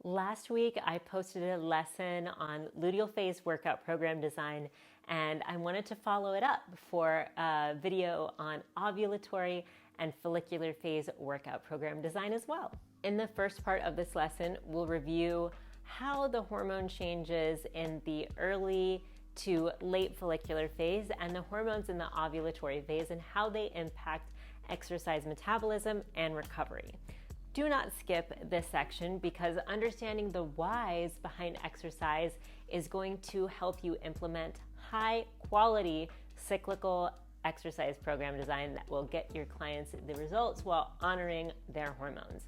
Last week, I posted a lesson on luteal phase workout program design, and I wanted to follow it up for a video on ovulatory and follicular phase workout program design as well. In the first part of this lesson, we'll review how the hormone changes in the early to late follicular phase and the hormones in the ovulatory phase and how they impact exercise metabolism and recovery. Do not skip this section because understanding the whys behind exercise is going to help you implement high quality cyclical exercise program design that will get your clients the results while honoring their hormones.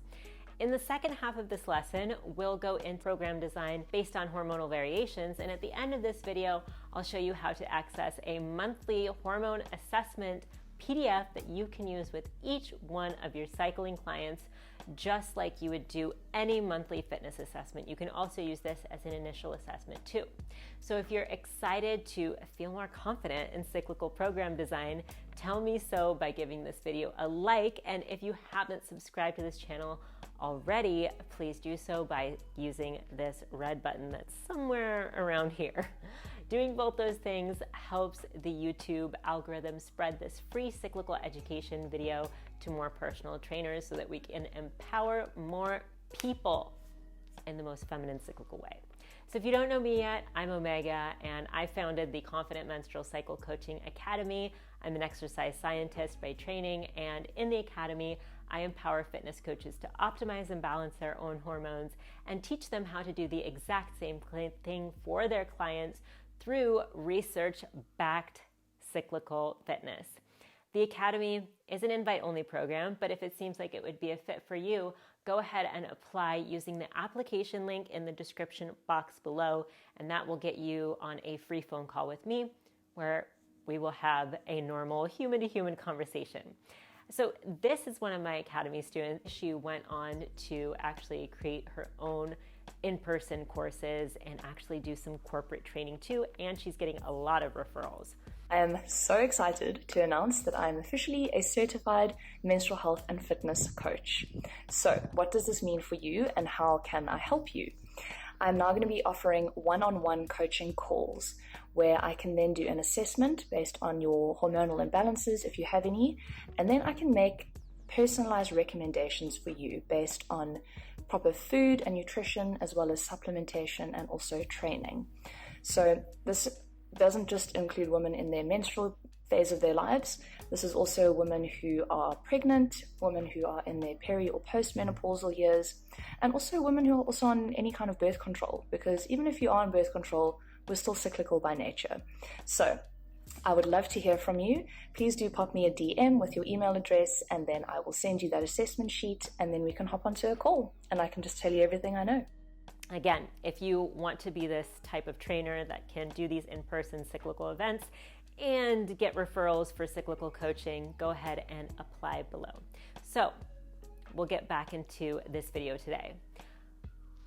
In the second half of this lesson, we'll go in program design based on hormonal variations, and at the end of this video, I'll show you how to access a monthly hormone assessment PDF that you can use with each one of your cycling clients, just like you would do any monthly fitness assessment. You can also use this as an initial assessment too. So if you're excited to feel more confident in cyclical program design, tell me so by giving this video a like. And if you haven't subscribed to this channel already, please do so by using this red button that's somewhere around here. Doing both those things helps the YouTube algorithm spread this free cyclical education video to more personal trainers so that we can empower more people in the most feminine cyclical way. So if you don't know me yet, I'm Omega, and I founded the Confident Menstrual Cycle Coaching Academy. I'm an exercise scientist by training, and in the academy, I empower fitness coaches to optimize and balance their own hormones and teach them how to do the exact same thing for their clients through research-backed cyclical fitness. The Academy is an invite-only program, but if it seems like it would be a fit for you, go ahead and apply using the application link in the description box below, and that will get you on a free phone call with me where we will have a normal human-to-human conversation. So this is one of my Academy students. She went on to actually create her own in-person courses and actually do some corporate training too, and she's getting a lot of referrals. I am so excited to announce that I'm officially a certified menstrual health and fitness coach. So what does this mean for you and how can I help you? I'm now going to be offering one-on-one coaching calls where I can then do an assessment based on your hormonal imbalances if you have any, and then I can make personalized recommendations for you based on proper food and nutrition as well as supplementation and also training. So this doesn't just include women in their menstrual phase of their lives. This is also women who are pregnant, women who are in their peri or postmenopausal years, and also women who are also on any kind of birth control, because even if you are on birth control, we're still cyclical by nature. So I would love to hear from you. Please do pop me a DM with your email address, and then I will send you that assessment sheet, and then we can hop onto a call and I can just tell you everything I know. Again, if you want to be this type of trainer that can do these in-person cyclical events and get referrals for cyclical coaching, go ahead and apply below. So we'll get back into this video today.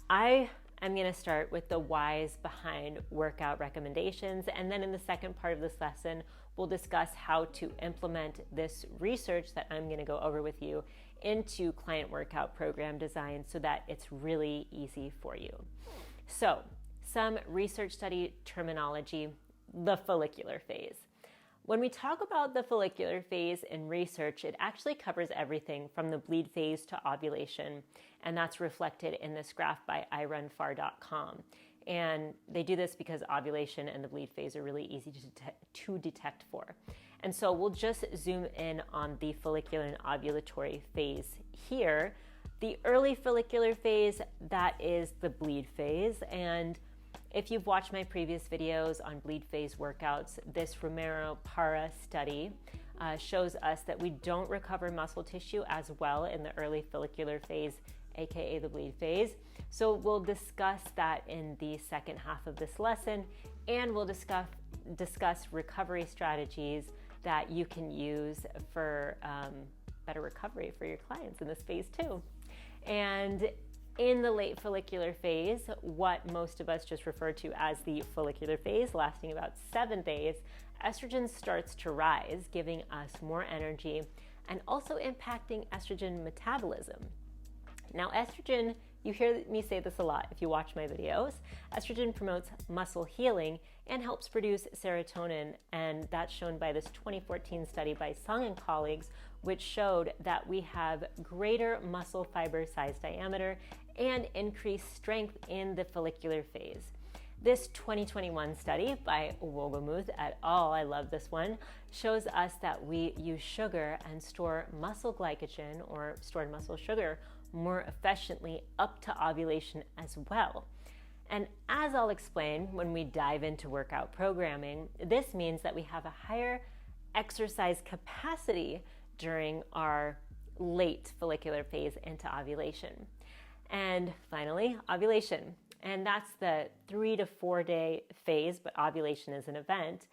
I am going to start with the whys behind workout recommendations, and then in the second part of this lesson, we'll discuss how to implement this research that I'm going to go over with you into client workout program design so that it's really easy for you. So, some research study terminology, the follicular phase. When we talk about the follicular phase in research, it actually covers everything from the bleed phase to ovulation, and that's reflected in this graph by irunfar.com. And they do this because ovulation and the bleed phase are really easy to detect for. And so we'll just zoom in on the follicular and ovulatory phase here. The early follicular phase, that is the bleed phase. And if you've watched my previous videos on bleed phase workouts, this Romero-Parra study shows us that we don't recover muscle tissue as well in the early follicular phase, aka the bleed phase. So we'll discuss that in the second half of this lesson, and we'll discuss recovery strategies that you can use for better recovery for your clients in this phase too. And in the late follicular phase, what most of us just refer to as the follicular phase, lasting about 7 days, estrogen starts to rise, giving us more energy and also impacting estrogen metabolism. Now, estrogen You hear me say this a lot if you watch my videos. Estrogen promotes muscle healing and helps produce serotonin, and that's shown by this 2014 study by Sung and colleagues, which showed that we have greater muscle fiber size diameter and increased strength in the follicular phase. This 2021 study by Wogomuth et al., I love this one, shows us that we use sugar and store muscle glycogen, or stored muscle sugar, more efficiently up to ovulation as well. And as I'll explain when we dive into workout programming, this means that we have a higher exercise capacity during our late follicular phase into ovulation. And finally, ovulation. And that's the 3 to 4 day phase, but ovulation is an event.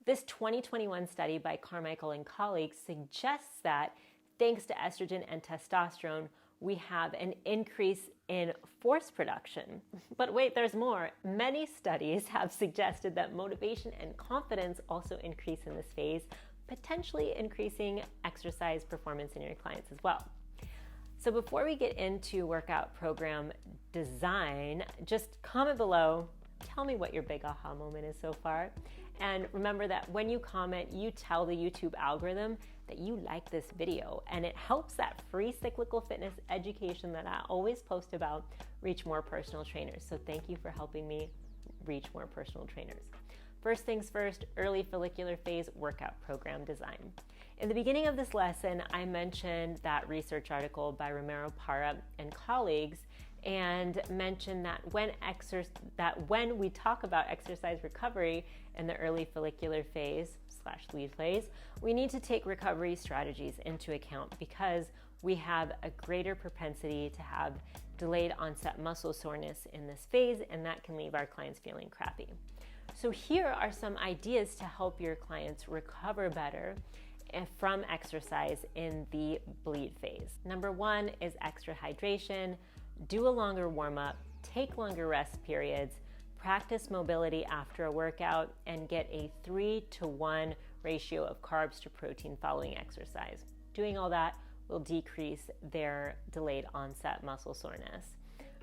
This 2021 study by Carmichael and colleagues suggests that thanks to estrogen and testosterone, we have an increase in force production. But wait, there's more. Many studies have suggested that motivation and confidence also increase in this phase, potentially increasing exercise performance in your clients as well. So before we get into workout program design, just comment below, tell me what your big aha moment is so far. And remember that when you comment, you tell the YouTube algorithm that you like this video, and it helps that free cyclical fitness education that I always post about reach more personal trainers. So thank you for helping me reach more personal trainers. First things first, early follicular phase workout program design. In the beginning of this lesson, I mentioned that research article by Romero Parra and colleagues, and mentioned that when we talk about exercise recovery in the early follicular phase / lead phase, we need to take recovery strategies into account because we have a greater propensity to have delayed onset muscle soreness in this phase, and that can leave our clients feeling crappy. So here are some ideas to help your clients recover better from exercise in the bleed phase. Number 1 is extra hydration. Do a longer warm-up, take longer rest periods, practice mobility after a workout, and get a 3-to-1 ratio of carbs to protein following exercise. Doing all that will decrease their delayed onset muscle soreness.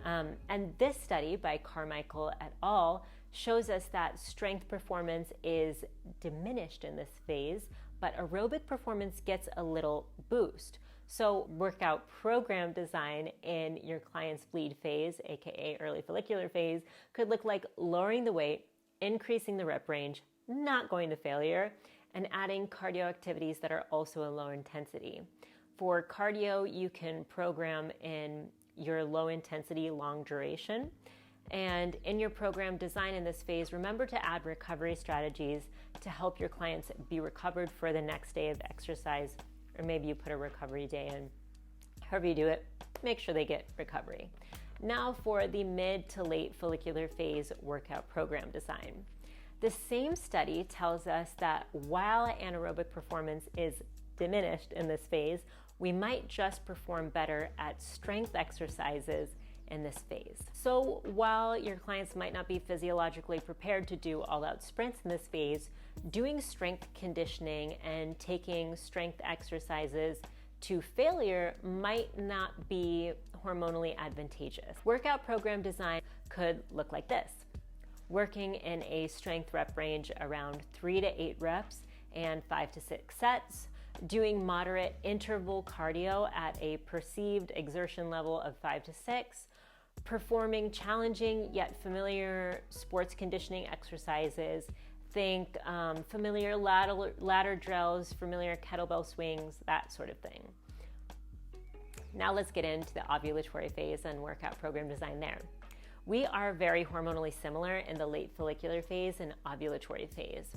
And this study by Carmichael et al. Shows us that strength performance is diminished in this phase, but aerobic performance gets a little boost. So workout program design in your client's bleed phase, aka early follicular phase, could look like lowering the weight, increasing the rep range, not going to failure, and adding cardio activities that are also a low intensity. For cardio, you can program in your low intensity, long duration. And in your program design in this phase, remember to add recovery strategies to help your clients be recovered for the next day of exercise, or maybe you put a recovery day in. However you do it, make sure they get recovery. Now for the mid to late follicular phase workout program design. The same study tells us that while anaerobic performance is diminished in this phase, we might just perform better at strength exercises in this phase. So while your clients might not be physiologically prepared to do all-out sprints in this phase, doing strength conditioning and taking strength exercises to failure might not be hormonally advantageous. Workout program design could look like this. Working in a strength rep range around 3 to 8 reps and 5 to 6 sets, doing moderate interval cardio at a perceived exertion level of 5 to 6, performing challenging yet familiar sports conditioning exercises. Think familiar ladder drills, familiar kettlebell swings, that sort of thing. Now let's get into the ovulatory phase and workout program design there. We are very hormonally similar in the late follicular phase and ovulatory phase.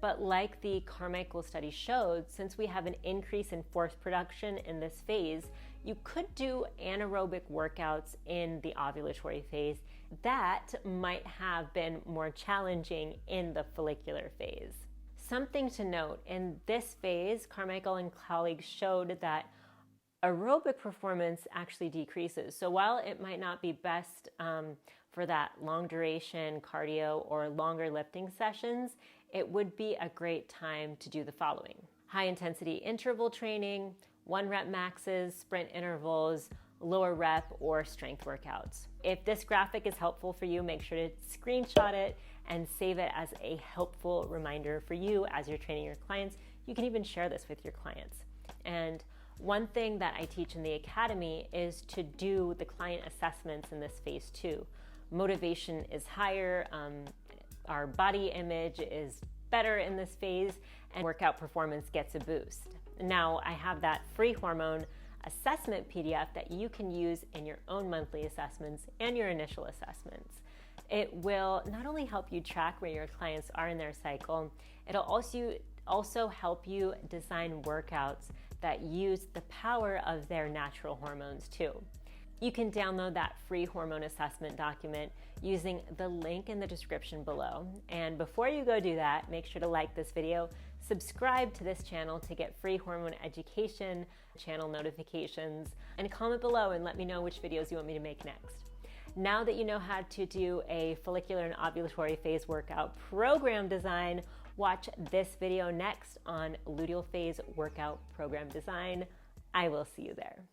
But like the Carmichael study showed, since we have an increase in force production in this phase, you could do anaerobic workouts in the ovulatory phase that might have been more challenging in the follicular phase. Something to note, in this phase, Carmichael and colleagues showed that aerobic performance actually decreases. So while it might not be best for that long duration cardio or longer lifting sessions, it would be a great time to do the following: high intensity interval training, 1 rep maxes, sprint intervals, lower rep, or strength workouts. If this graphic is helpful for you, make sure to screenshot it and save it as a helpful reminder for you as you're training your clients. You can even share this with your clients. And one thing that I teach in the academy is to do the client assessments in this phase 2. Motivation is higher, our body image is better in this phase, and workout performance gets a boost. Now, I have that free hormone assessment PDF that you can use in your own monthly assessments and your initial assessments. It will not only help you track where your clients are in their cycle, it'll also help you design workouts that use the power of their natural hormones too. You can download that free hormone assessment document using the link in the description below. And before you go do that, make sure to like this video, subscribe to this channel to get free hormone education, channel notifications, and comment below and let me know which videos you want me to make next. Now that you know how to do a follicular and ovulatory phase workout program design, watch this video next on luteal phase workout program design. I will see you there.